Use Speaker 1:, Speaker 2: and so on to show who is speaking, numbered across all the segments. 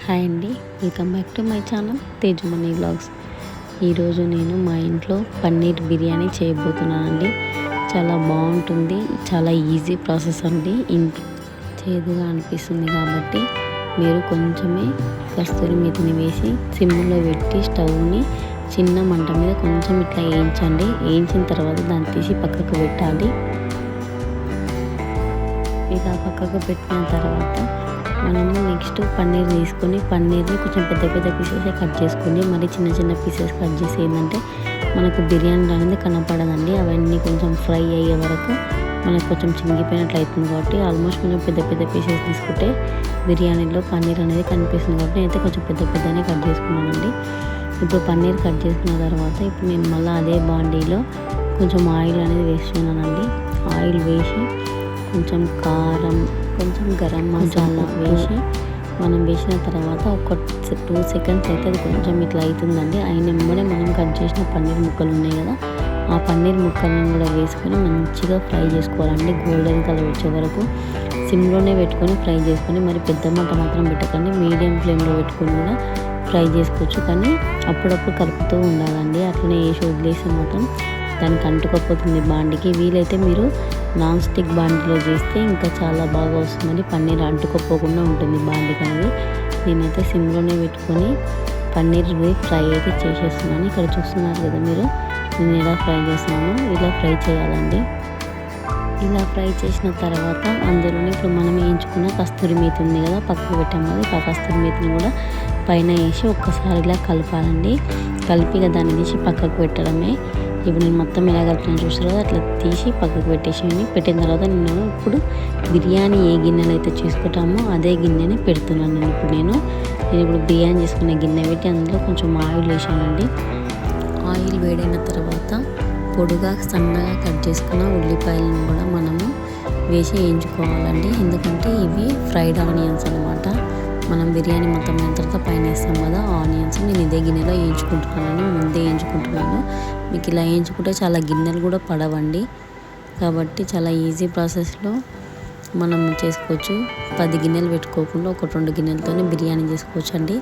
Speaker 1: Hi అండి, welcome back to my channel Tejamani vlogs. ఈరోజు నేను మా ఇంట్లో పన్నీర్ బిర్యానీ చేయబోతున్నానండి. చాలా బాగుంటుంది, చాలా ఈజీ ప్రాసెస్ అండి. ఇంట్లో చేదుగా అనిపిస్తుంది కాబట్టి మీరు కొంచెమే కస్తూరి మేతిని వేసి సిమ్లో పెట్టి స్టవ్ని చిన్న మంట మీద కొంచెం ఇట్లా వేయించండి. వేయించిన తర్వాత దాన్ని తీసి పక్కకు పెట్టాలి. ఇలా పక్కకు పెట్టిన తర్వాత మనము నెక్స్ట్ పన్నీర్ తీసుకొని పన్నీర్ని కొంచెం పెద్ద పెద్ద పీసెస్ కట్ చేసుకొని మరి చిన్న చిన్న పీసెస్ కట్ చేసి ఏంటంటే మనకు బిర్యానీ అనేది కనపడదండి. అవన్నీ కొంచెం ఫ్రై అయ్యే వరకు మనకు కొంచెం చినిగిపోయినట్లు అవుతుంది కాబట్టి ఆల్మోస్ట్ కొంచెం పెద్ద పెద్ద పీసెస్ తీసుకుంటే బిర్యానీలో పన్నీర్ అనేది కనిపిస్తుంది కాబట్టి నేనైతే కొంచెం పెద్ద పెద్దనే కట్ చేసుకున్నానండి. ఇప్పుడు పన్నీర్ కట్ చేసుకున్న తర్వాత ఇప్పుడు నేను మళ్ళీ అదే బాండీలో కొంచెం ఆయిల్ అనేది వేస్తున్నానండి. ఆయిల్ వేసి కొంచెం కారం, కొంచెం గరం మసాలా వేసి మనం వేసిన తర్వాత ఒక 2 సెకండ్స్ అయితే అది కొంచెం ఇట్లా అవుతుందండి. అయినమ్మడే మనం కట్ చేసిన పన్నీర్ ముక్కలు ఉన్నాయి కదా, ఆ పన్నీర్ ముక్కలను కూడా వేసుకొని మంచిగా ఫ్రై చేసుకోవాలండి. గోల్డెన్ కలర్ వచ్చే వరకు సిమ్లోనే పెట్టుకొని ఫ్రై చేసుకొని, మరి పెద్ద మంట మాత్రం పెట్టకండి, మీడియం ఫ్లేమ్లో పెట్టుకొని కూడా ఫ్రై చేసుకోవచ్చు. కానీ అప్పుడప్పుడు కలుపుతూ ఉండాలండి. అట్లనే వేసి వదిలేసి మాత్రం దానికి అంటుకోపోతుంది బాండికి. వీలైతే మీరు నాన్ స్టిక్ బాండీలో చేస్తే ఇంకా చాలా బాగా వస్తుందని, పన్నీర్ అంటుకోపోకుండా ఉంటుంది బాండికి అనేది. నేనైతే సిమ్లోనే పెట్టుకొని పన్నీర్ ఫ్రై అయితే చేసేస్తున్నాను. ఇక్కడ చూస్తున్నారు కదా మీరు, నేను ఎలా ఫ్రై చేస్తున్నాను. ఇలా ఫ్రై చేయాలండి. ఇలా ఫ్రై చేసిన తర్వాత అందులోనే ఇప్పుడు మనం వేయించుకున్న కస్తూరి మేతి ఉంది కదా, పక్కకు పెట్టాం కదా, ఆ కస్తూరి మేతిని కూడా పైన వేసి ఒక్కసారి ఇలా కలపాలండి. కలిపి దాన్ని తీసి పక్కకు పెట్టడమే. ఇప్పుడు నేను మొత్తం ఎలా కలిపిన చూసారు కదా, అట్లా తీసి పక్కకు పెట్టేసేయండి. పెట్టిన తర్వాత నేను ఇప్పుడు బిర్యానీ ఏ గిన్నెలు అయితే చేసుకుంటామో అదే గిన్నెని పెడుతున్నాను. నేను ఇప్పుడు బిర్యానీ చేసుకునే గిన్నె పెట్టి అందులో కొంచెం ఆయిల్ వేసానండి. ఆయిల్ వేడైన తర్వాత పొడుగా సన్నగా కట్ చేసుకున్న ఉల్లిపాయలను కూడా మనము వేసి వేయించుకోవాలండి. ఎందుకంటే ఇవి ఫ్రైడ్ ఆనియన్స్ అనమాట. మనం బిర్యానీ మొత్తం అయిన తర్వాత పైన వేస్తాం కదా ఆనియన్స్, నేను ఇదే గిన్నెలో వేయించుకుంటున్నాను. ముందే వేయించుకుంటున్నాను. మీకు ఇలా వేయించుకుంటే చాలా గిన్నెలు కూడా పడవండి. కాబట్టి చాలా ఈజీ ప్రాసెస్లో మనం చేసుకోవచ్చు. 10 గిన్నెలు పెట్టుకోకుండా ఒక 2 గిన్నెలతోనే బిర్యానీ చేసుకోవచ్చు అండి.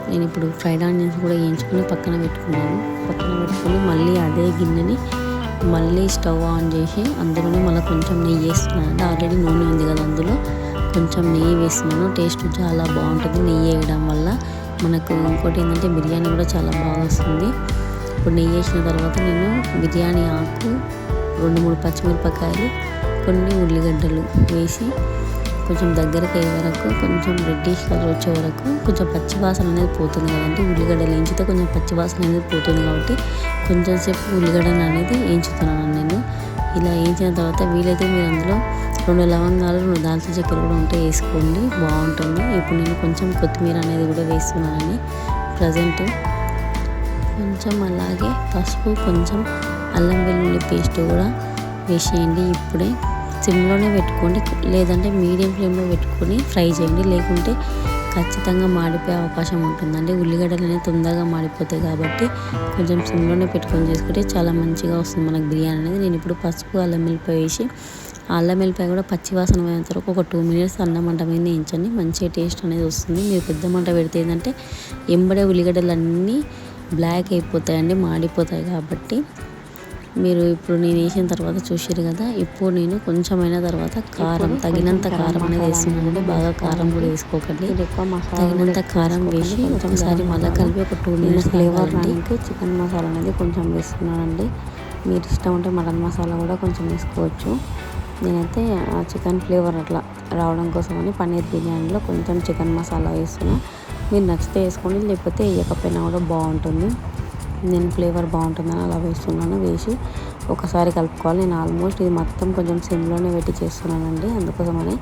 Speaker 1: నేను ఇప్పుడు ఫ్రైడ్ ఆనియన్స్ కూడా వేయించుకొని పక్కన పెట్టుకున్నాను. పక్కన పెట్టుకొని మళ్ళీ అదే గిన్నెని మళ్ళీ స్టవ్ ఆన్ చేసి అందులోనే మళ్ళీ కొంచెం నెయ్యి వేస్తున్నాను అంటే ఆల్రెడీ నూనె ఉంది కదా, అందులో కొంచెం నెయ్యి వేస్తున్నాను. టేస్ట్ చాలా బాగుంటుంది నెయ్యి వేయడం వల్ల. మనకు ఇంకోటి ఏంటంటే బిర్యానీ కూడా చాలా బాగా వస్తుంది. ఇప్పుడు నెయ్యి వేసిన తర్వాత నేను బిర్యానీ ఆకు, 2-3 పచ్చిమిరపకాయలు, కొన్ని ఉల్లిగడ్డలు వేసి కొంచెం దగ్గరకు అయ్యే వరకు, కొంచెం రెడ్డిష్ కలర్ వచ్చే వరకు, కొంచెం పచ్చివాసన అనేది పోతుంది కదండి. ఉల్లిగడ్డలు వేయించితే కొంచెం పచ్చివాసన అనేది పోతుంది కాబట్టి కొంచెం సేపు ఉల్లిగడ్డలు అనేది వేయించుతున్నాను నేను. ఇలా వేయించిన తర్వాత వీలైతే మీరు అందులో 2 లవంగాలు, 2 దాల్చిన చెక్కలు కూడా ఉంటే వేసుకోండి, బాగుంటుంది. ఇప్పుడు నేను కొంచెం కొత్తిమీర అనేది కూడా వేస్తున్నానండి ప్రజెంట్. కొంచెం అలాగే పసుపు, కొంచెం అల్లం వెల్లుల్లి పేస్ట్ కూడా వేసేయండి. ఇప్పుడే సిమ్లోనే పెట్టుకోండి, లేదంటే మీడియం ఫ్లేమ్లో పెట్టుకొని ఫ్రై చేయండి. లేకుంటే ఖచ్చితంగా మాడిపోయే అవకాశం ఉంటుందండి. ఉల్లిగడ్డలు అనేది తొందరగా మాడిపోతాయి కాబట్టి కొంచెం సిమ్లోనే పెట్టుకొని చేసుకుంటే చాలా మంచిగా వస్తుంది మనకు బిర్యానీ అనేది. నేను ఇప్పుడు పసుపు, అల్లం వెల్లిపాయ వేసి, అల్లం వెల్లిపాయ కూడా పచ్చివాసన పోయేంత వరకు ఒక 2 మినిట్స్ అన్నం మంట మీద వేయించండి. మంచిగా టేస్ట్ అనేది వస్తుంది. మీరు పెద్ద మంట పెడితే ఏంటంటే ఎంబడే ఉల్లిగడ్డలు అన్నీ బ్లాక్ అయిపోతాయండి, మాడిపోతాయి. కాబట్టి మీరు ఇప్పుడు నేను వేసిన తర్వాత చూసారు కదా, ఇప్పుడు నేను కొంచెమైనా తర్వాత కారం, తగినంత కారం అనేది వేస్తున్నానండి. బాగా కారం కూడా వేసుకోకండి, తగినంత కారం వేసి ఒకసారి మళ్ళీ కలిపి ఒక 2 మినిట్స్ ఫ్లేవర్ రానికి చికెన్ మసాలా అనేది కొంచెం వేస్తున్నానండి. మీరు ఇష్టం ఉంటే మటన్ మసాలా కూడా కొంచెం వేసుకోవచ్చు. నేనైతే చికెన్ ఫ్లేవర్ అట్లా రావడం కోసమని పన్నీర్ బిర్యానీలో కొంచెం చికెన్ మసాలా వేస్తున్నా. మీరు నచ్చితే వేసుకోండి, లేకపోతే వేయకపోయినా కూడా బాగుంటుంది. నేను ఫ్లేవర్ బాగుంటుందని అలా వేస్తున్నాను. వేసి ఒకసారి కలుపుకోవాలి. నేను ఆల్మోస్ట్ ఇది మొత్తం కొంచెం సిమ్లోనే పెట్టి చేస్తున్నానండి. అందుకోసమని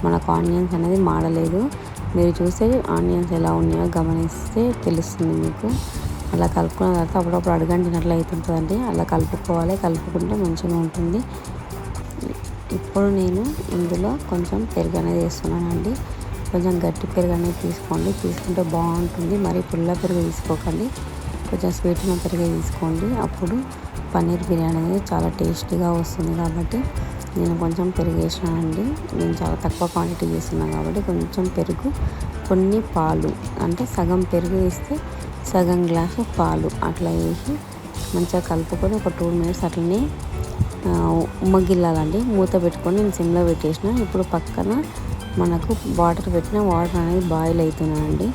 Speaker 1: మనకు ఆనియన్స్ అనేది మాడలేదు. మీరు చూస్తే ఆనియన్స్ ఎలా ఉన్నాయో గమనిస్తే తెలుస్తుంది మీకు. అలా కలుపుకున్న తర్వాత అప్పుడప్పుడు అడుగంటినట్లు అవుతుంటుందండి. అలా కలుపుకోవాలి, కలుపుకుంటే మంచిగా ఉంటుంది. ఇప్పుడు నేను ఇందులో కొంచెం పెరుగు అనేది వేస్తున్నానండి. కొంచెం గట్టి పెరుగు అనేది తీసుకోండి, తీసుకుంటే బాగుంటుంది. మరి పుల్ల పెరుగు తీసుకోకండి, కొంచెం స్వీట్ ఉన్న పెరుగు తీసుకోండి. అప్పుడు పన్నీర్ బిర్యానీ అనేది చాలా టేస్టీగా వస్తుంది. కాబట్టి నేను కొంచెం పెరుగు వేసినానండి. నేను చాలా తక్కువ క్వాంటిటీ చేస్తున్నాను కాబట్టి కొంచెం పెరుగు కొన్ని పాలు, అంటే సగం పెరుగు వేస్తే సగం గ్లాసు పాలు అట్లా వేసి మంచిగా కలుపుకొని ఒక 2 మినిట్స్ అట్లనే ఉమ్మగిల్లాలండి. మూత పెట్టుకొని నేను సిమ్లో పెట్టేసిన. ఇప్పుడు పక్కన మనకు వాటర్ పెట్టిన వాటర్ అనేది బాయిల్ అవుతున్నాయండి.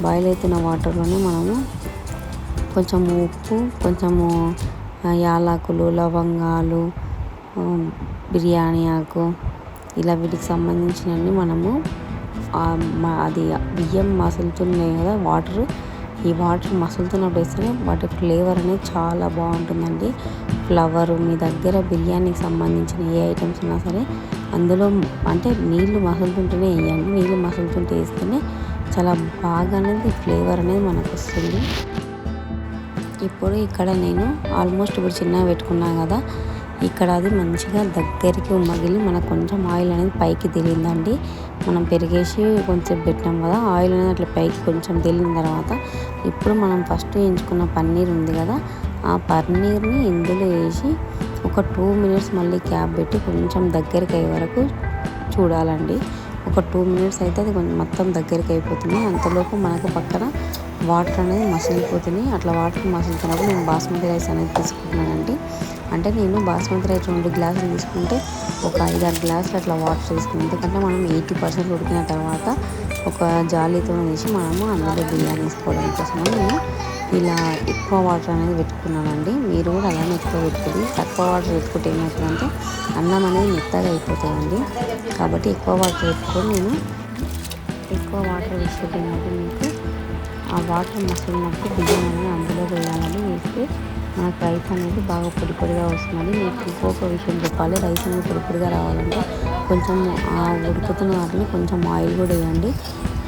Speaker 1: బాయిల్ అవుతున్న వాటర్లోనే మనము కొంచెం ఉప్పు, కొంచెము యాలకులు, లవంగాలు, బిర్యానీ ఆకు ఇలా వీటికి సంబంధించినవి మనము అది బియ్యం మసులుతున్నాయి కదా వాటర్, ఈ వాటర్ మసులుతున్నప్పుడు వేస్తేనే వాటి ఫ్లేవర్ అనేది చాలా బాగుంటుందండి. ఫ్లవరు మీ దగ్గర బిర్యానీకి సంబంధించిన ఏ ఐటమ్స్ ఉన్నా సరే అందులో అంటే నీళ్ళు మసులుతుంటేనే వేయండి. నీళ్ళు మసులుతుంటే వేస్తేనే చాలా బాగా అనేది ఫ్లేవర్ అనేది మనకు వస్తుంది. ఇప్పుడు ఇక్కడ నేను ఆల్మోస్ట్ ఇప్పుడు చిన్నగా పెట్టుకున్నాను కదా, ఇక్కడ అది మంచిగా దగ్గరికి ఉమ్మగిలి మనకు కొంచెం ఆయిల్ అనేది పైకి తేలిందండి. మనం పెరిగేసి కొంచెం పెట్టినాం కదా, ఆయిల్ అనేది అట్లా పైకి కొంచెం తేలిన తర్వాత ఇప్పుడు మనం ఫస్ట్ ఎంచుకున్న పన్నీర్ ఉంది కదా, ఆ పన్నీర్ని ఇందులో వేసి ఒక 2 మినిట్స్ మళ్ళీ క్యాప్ పెట్టి కొంచెం దగ్గరికి అయ్యే వరకు చూడాలండి. ఒక 2 మినిట్స్ అయితే అది కొంచెం మొత్తం దగ్గరికి అయిపోతుంది. అంతలోపు మనకు పక్కన వాటర్ అనేది మసిలిపోతున్నాయి. అట్లా వాటర్ మసులుతున్నప్పుడు నేను బాస్మతి రైస్ అనేది తీసుకుంటున్నానండి. అంటే నేను బాస్మతి రైస్ 2 గ్లాసులు తీసుకుంటే ఒక 5-6 గ్లాసులు అట్లా వాటర్ తీసుకున్నాను. ఎందుకంటే మనం 80% ఉడికిన తర్వాత ఒక జాలీతో తీసి మనము అందులో బిర్యానీ వేసుకోవడం కోసము నేను ఇలా ఎక్కువ వాటర్ అనేది పెట్టుకున్నానండి. మీరు కూడా అలానే ఎక్కువ పెట్టుకోండి. తక్కువ వాటర్ పెట్టుకుంటే ఏమవుతుందంటే అన్నం అనేది మెత్తగా అయిపోతాయండి. కాబట్టి ఎక్కువ వాటర్ పెట్టుకొని నేను ఎక్కువ వాటర్ వేసుకుంటే ఏమంటే మీకు ఆ వాటర్ మసిలినప్పుడు బియ్యం అనేది అందులో వేయాలని వేస్తే మనకు రైస్ అనేది బాగా పొడి పొడిగా వస్తుంది. మీకు ఇంకొక విషయం చెప్పాలి, రైస్ అనేది పొడి పొడిగా రావాలంటే కొంచెం ఆ ఉడుకుతున్న వాటిని కొంచెం ఆయిల్ కూడా వేయండి.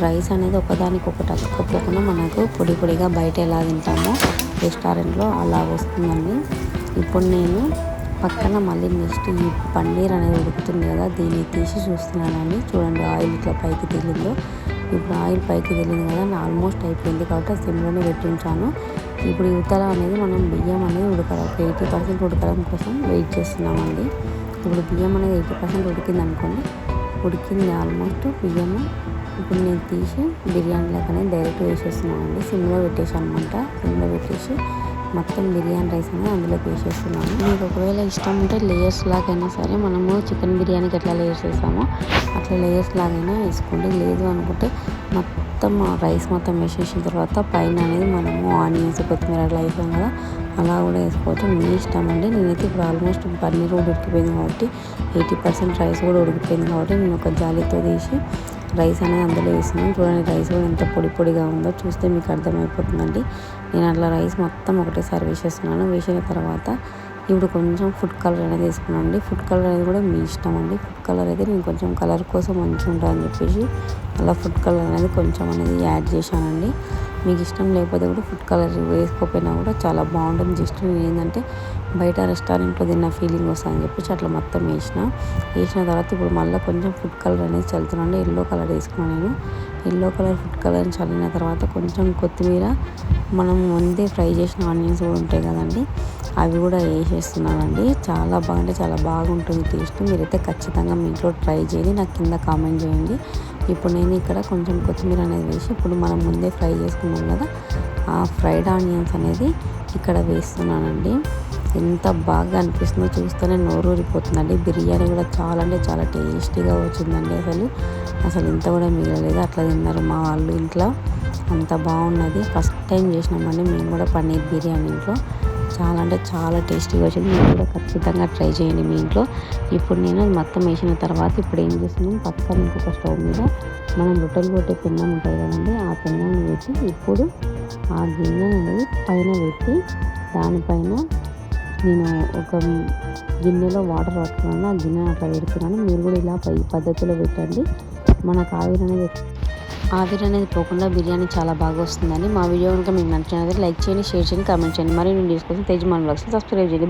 Speaker 1: రైస్ అనేది ఒకదానికి ఒకటి అతుక్కపోకుండా మనకు పొడి పొడిగా బయట ఎలా తింటామో రెస్టారెంట్లో అలా వస్తుందండి. ఇప్పుడు నేను పక్కన మళ్ళీ నెక్స్ట్ ఈ పన్నీర్ అనేది ఉడుకుతుంది కదా, దీన్ని తీసి చూస్తున్నానండి. చూడండి ఆయిల్ ఇట్లా పైకి తేలిందో. ఇప్పుడు ఆయిల్ పైకి తేలింది కదా, ఆల్మోస్ట్ అయిపోయింది కాబట్టి సిమ్లోనే పెట్టి ఉంచాను. ఇప్పుడు యువతల అనేది మనం బియ్యం అనేది ఉడకాలి, 80% ఉడకడం కోసం వెయిట్ చేస్తున్నామండి. ఇప్పుడు బియ్యం అనేది 80% ఉడికింది అనుకోండి, ఉడికింది ఆల్మోస్ట్ బియ్యము. ఇప్పుడు నేను తీసి బిర్యానీలోకి అనేది డైరెక్ట్ వేసేస్తున్నానండి. సిమ్లో పెట్టేసాను అనమాట. సిమ్లో పెట్టేసి మొత్తం బిర్యానీ రైస్ అనేది అందులోకి వేసేస్తున్నాను. మీకు ఒకవేళ ఇష్టం ఉంటే లేయర్స్ లాగైనా సరే మనము చికెన్ బిర్యానీకి ఎట్లా లేయర్స్ వేస్తామో అట్లా లేయర్స్ లాగైనా వేసుకోండి. లేదు అనుకుంటే మొత్తం రైస్ మొత్తం వేసేసిన తర్వాత పైన అనేది మనము ఆనియన్స్, కొత్తిమీర అట్లా వేసాం కదా, అలా కూడా వేసుకోవచ్చు. మీ ఇష్టం అండి. నేనైతే ఇప్పుడు ఆల్మోస్ట్ పన్నీర్ కూడా ఉడికిపోయింది కాబట్టి 80% రైస్ కూడా ఉడికిపోయింది కాబట్టి నేను ఒక జాలీతో తీసి రైస్ అనేది అందులో వేస్తున్నాను. చూడండి రైస్ కూడా ఎంత పొడి పొడిగా ఉందో చూస్తే మీకు అర్థమైపోతుందండి. నేను అట్లా రైస్ మొత్తం ఒకటేసారి వేసేస్తున్నాను. వేసిన తర్వాత ఇప్పుడు కొంచెం ఫుడ్ కలర్ అనేది వేసుకున్నాను అండి. ఫుడ్ కలర్ అనేది కూడా మీ ఇష్టం అండి. ఫుడ్ కలర్ అయితే నేను కొంచెం కలర్ కోసం మంచిగా ఉంటుందని చెప్పేసి అలా ఫుడ్ కలర్ అనేది కొంచెం అనేది యాడ్ చేశానండి. మీకు ఇష్టం లేకపోతే కూడా ఫుడ్ కలర్ వేసుకోకపోయినా కూడా చాలా బాగుంటుంది. జస్ట్ నేను ఏంటంటే బయట రెస్టారెంట్లో తిన్న ఫీలింగ్ వస్తుందని చెప్పేసి అట్లా మొత్తం వేసిన తర్వాత ఇప్పుడు మళ్ళీ కొంచెం ఫుడ్ కలర్ అనేది చల్లుతున్నాను. ఎల్లో కలర్ వేసుకున్నాను నేను. ఎల్లో కలర్ ఫుడ్ కలర్ చల్లిన తర్వాత కొంచెం కొత్తిమీర, మనం ముందే ఫ్రై చేసిన ఆనియన్స్ కూడా ఉంటాయి కదండి, అవి కూడా వేసేస్తున్నానండి. చాలా బాగుంటే చాలా బాగుంటుంది టేస్ట్. మీరైతే ఖచ్చితంగా మీ ఇంట్లో ట్రై చేయండి, నాకు కింద కామెంట్ చేయండి. ఇప్పుడు నేను ఇక్కడ కొంచెం కొత్తిమీర అనేది వేసి ఇప్పుడు మనం ముందే ఫ్రై చేసుకున్నాం కదా, ఆ ఫ్రైడ్ ఆనియన్స్ అనేది ఇక్కడ వేస్తున్నానండి. ఎంత బాగా అనిపిస్తుందో చూస్తేనే నోరు ఊరిపోతుందండి. బిర్యానీ కూడా చాలా అంటే చాలా టేస్టీగా వచ్చిందండి. అసలు ఇంత కూడా మిగలలేదు. అట్లా తిన్నారు మా వాళ్ళు ఇంట్లో. అంత బాగున్నది. ఫస్ట్ టైం చేసినామండి మేము కూడా పన్నీర్ బిర్యానీ ఇంట్లో. చాలా అంటే చాలా టేస్టీగా వచ్చింది. మీరు కూడా ఖచ్చితంగా ట్రై చేయండి మీ ఇంట్లో. ఇప్పుడు నేను మొత్తం వేసిన తర్వాత ఇప్పుడు ఏం చేస్తున్నాను, పక్కన ఇంకొక స్టవ్ మీద మనం రొట్టెలు కొట్టే పెన్నం ఉంటుంది కదండి, ఆ పెన్నాన్ని పెట్టి ఇప్పుడు ఆ గిన్నె అనేది పైన పెట్టి దానిపైన నేను ఒక గిన్నెలో వాటర్ పట్టుకున్నాను. ఆ గిన్నె అట్లా పెడుతున్నాను. మీరు కూడా ఇలా ఈ పద్ధతిలో పెట్టండి. మనకు ఆవిరి అనేది పోకుండా బిర్యానీ చాలా బాగా వస్తుందండి. మా వీడియో కనుక మీకు నచ్చినట్లయితే లైక్ చేయండి, షేర్ చేయండి, కామెంట్ చేయండి. మరి నేను తీసుకొచ్చి తేజ్ మన వ్లాగ్స్ని సబ్స్క్రైబ్ చేయండి.